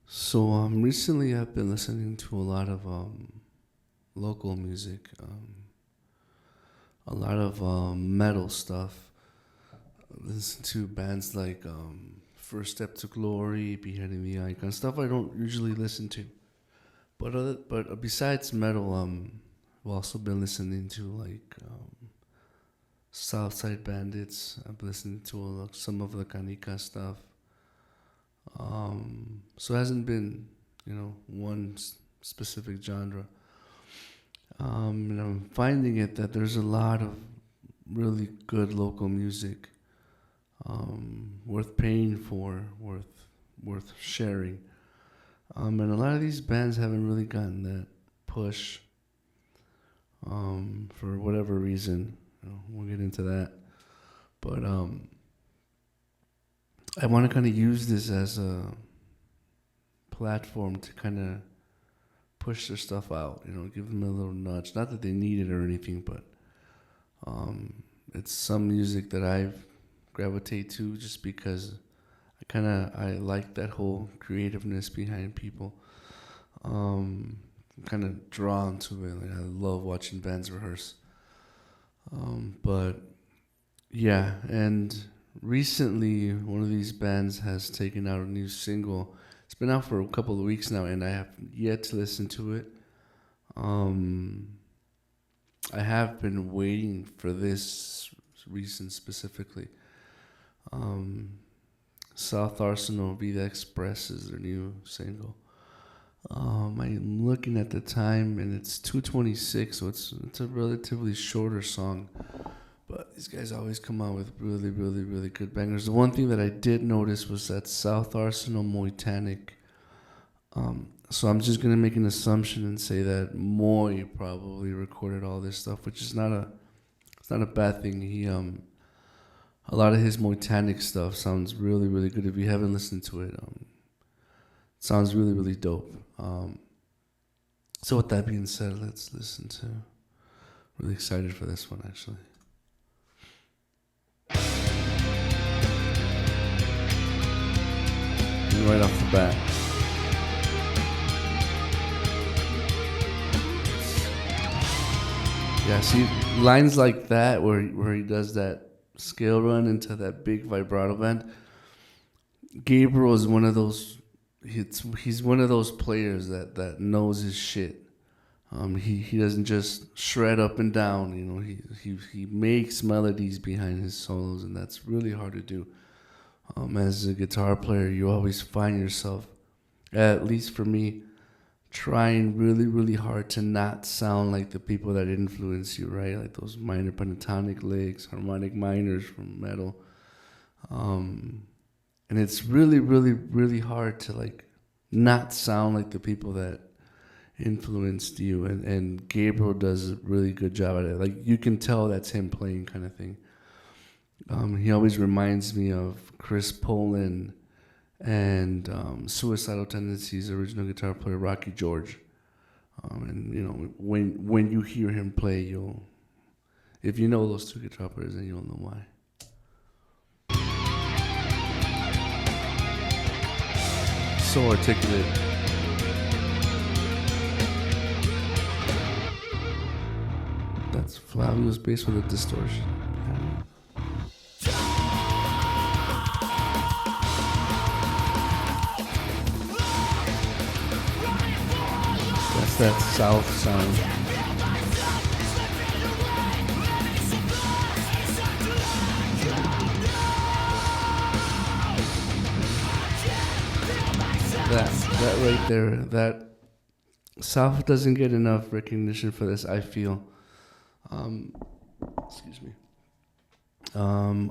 Recently I've been listening to a lot of local music, a lot of metal stuff. Listen to bands like First Step to Glory, Beheading the Icon, stuff I don't usually listen to. But besides metal, I've also been listening to like Southside Bandits. I've been listening to some of the Canica stuff. So it hasn't been, one specific genre. And I'm finding it that there's a lot of really good local music, worth paying for, worth sharing. And a lot of these bands haven't really gotten that push, for whatever reason. We'll get into that. But I want to kind of use this as a platform to kind of push their stuff out, give them a little nudge. Not that they need it or anything, but it's some music that I gravitate to just because I like that whole creativeness behind people. I'm kind of drawn to it. Like I love watching bands rehearse. But yeah, and recently one of these bands has taken out a new single. It's been out for a couple of weeks now, and I have yet to listen to it. I have been waiting for this reason specifically. South Arsenal, Vida Express is their new single. I'm looking at the time, and it's 2:26, so it's a relatively shorter song. But these guys always come out with really, really, really good bangers. The one thing that I did notice was that South Arsenal Moitanic. So I'm just gonna make an assumption and say that Moy probably recorded all this stuff, which is it's not a bad thing. A lot of his Moitanic stuff sounds really, really good. If you haven't listened to it, it sounds really, really dope. So with that being said, let's listen to. Really excited for this one, actually. Right off the bat. Yeah, see, lines like that where he does that scale run into that big vibrato bend. Gabriel is one of those. He's one of those players that knows his shit. He doesn't just shred up and down. He makes melodies behind his solos, and that's really hard to do. As a guitar player, you always find yourself, at least for me, trying really, really hard to not sound like the people that influence you, right? Like those minor pentatonic licks, harmonic minors from metal. And it's really, really, really hard to like not sound like the people that influenced you. And Gabriel does a really good job at it. Like you can tell that's him playing, kind of thing. He always reminds me of Chris Poland and Suicidal Tendencies' original guitar player Rocky George. And when you hear him play, if you know those two guitar players, then you'll know why. So articulate. That's Flavio's bass with a distortion. That's that south sound. That right there, that South doesn't get enough recognition for this, I feel. Excuse me.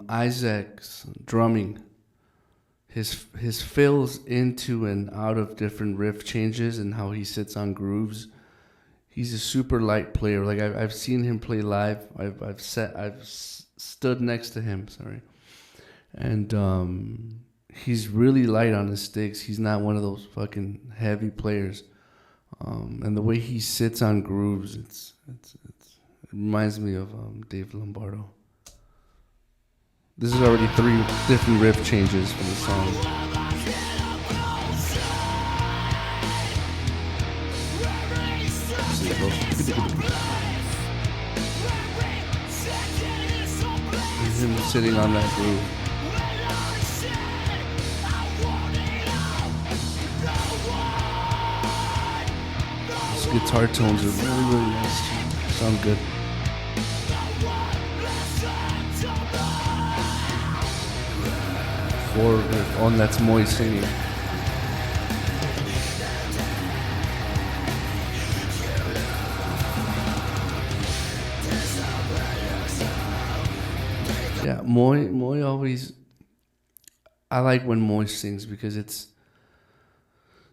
Isaac's drumming, his fills into and out of different riff changes and how he sits on grooves. He's a super light player. Like I've seen him play live. I've stood next to him. Sorry, and he's really light on his sticks. He's not one of those fucking heavy players. And the way he sits on grooves, it reminds me of Dave Lombardo. This is already 3 different riff changes from the song. here it goes. There's him sitting on that groove. Those guitar tones are really, really nice. Sound good. On that's Moy singing. Yeah, Moy always. I like when Moy sings because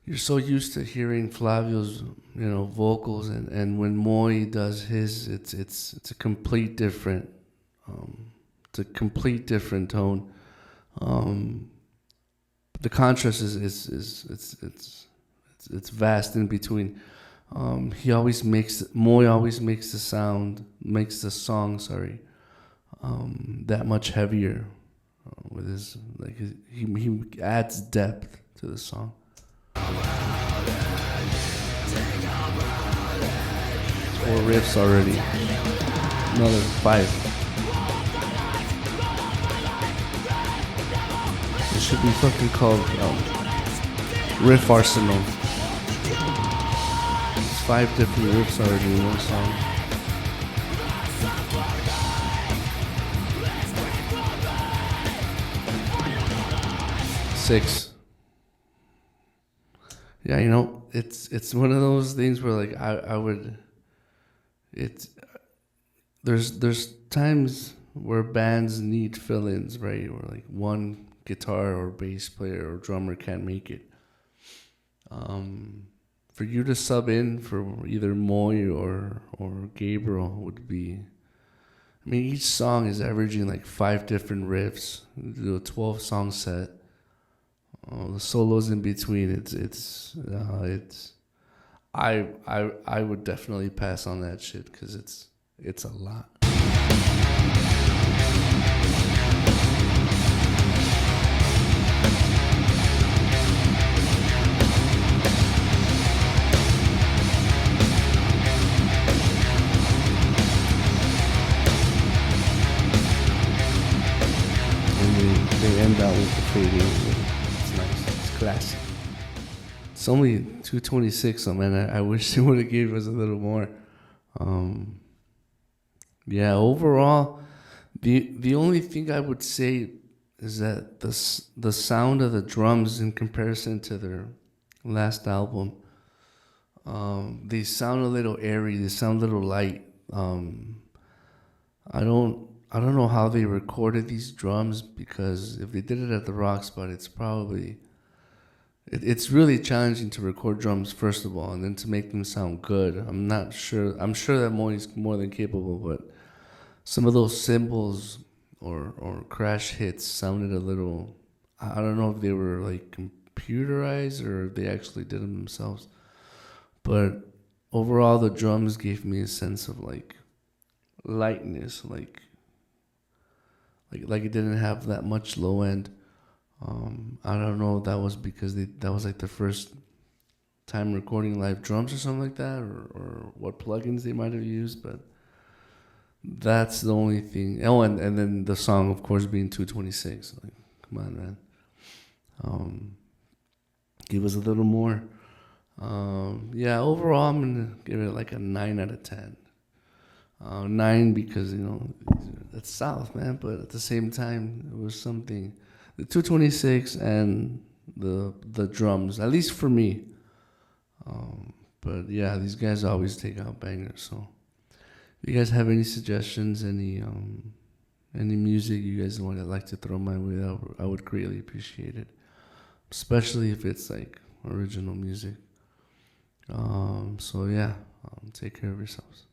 you're so used to hearing Flavio's, vocals, and when Moy does his, it's a complete different, tone. The contrast it's vast in between. Moy always makes the song, that much heavier with his he adds depth to the song. 4 riffs already. Another 5. It should be fucking called Riff Arsenal. There's 5 different riffs already in one song. Six. Yeah, it's one of those things where like I would. There's times where bands need fill-ins, right? Or like one guitar or bass player or drummer can't make it. For you to sub in for either Moy or Gabriel would be. I mean, each song is averaging like 5 different riffs. You do a 12-song set. The solos in between. I would definitely pass on that shit because it's a lot. And they end out with the fading. It's nice. It's classic. It's only 2:26, so man, I wish they would have gave us a little more. Yeah, overall, the only thing I would say is that the sound of the drums in comparison to their last album, they sound a little airy. They sound a little light. I don't know how they recorded these drums, because if they did it at the Rock Spot, it's probably. It's really challenging to record drums, first of all, and then to make them sound good. I'm not sure. I'm sure that Moy's more than capable, but some of those cymbals or crash hits sounded a little. I don't know if they were like computerized or if they actually did them themselves. But overall, the drums gave me a sense of like lightness, like it didn't have that much low end. I don't know if that was because that was like the first time recording live drums or something like that, or what plugins they might have used, but that's the only thing. Oh, and then the song, of course, being 2:26. Like, come on, man. Give us a little more. Yeah, overall, I'm gonna give it like a 9 out of 10. 9 because it's South, man, but at the same time, it was something. The 2:26 and the drums, at least for me. But yeah, these guys always take out bangers. So, if you guys have any suggestions, any music you guys want to like to throw my way, I would greatly appreciate it. Especially if it's like original music. So yeah, take care of yourselves.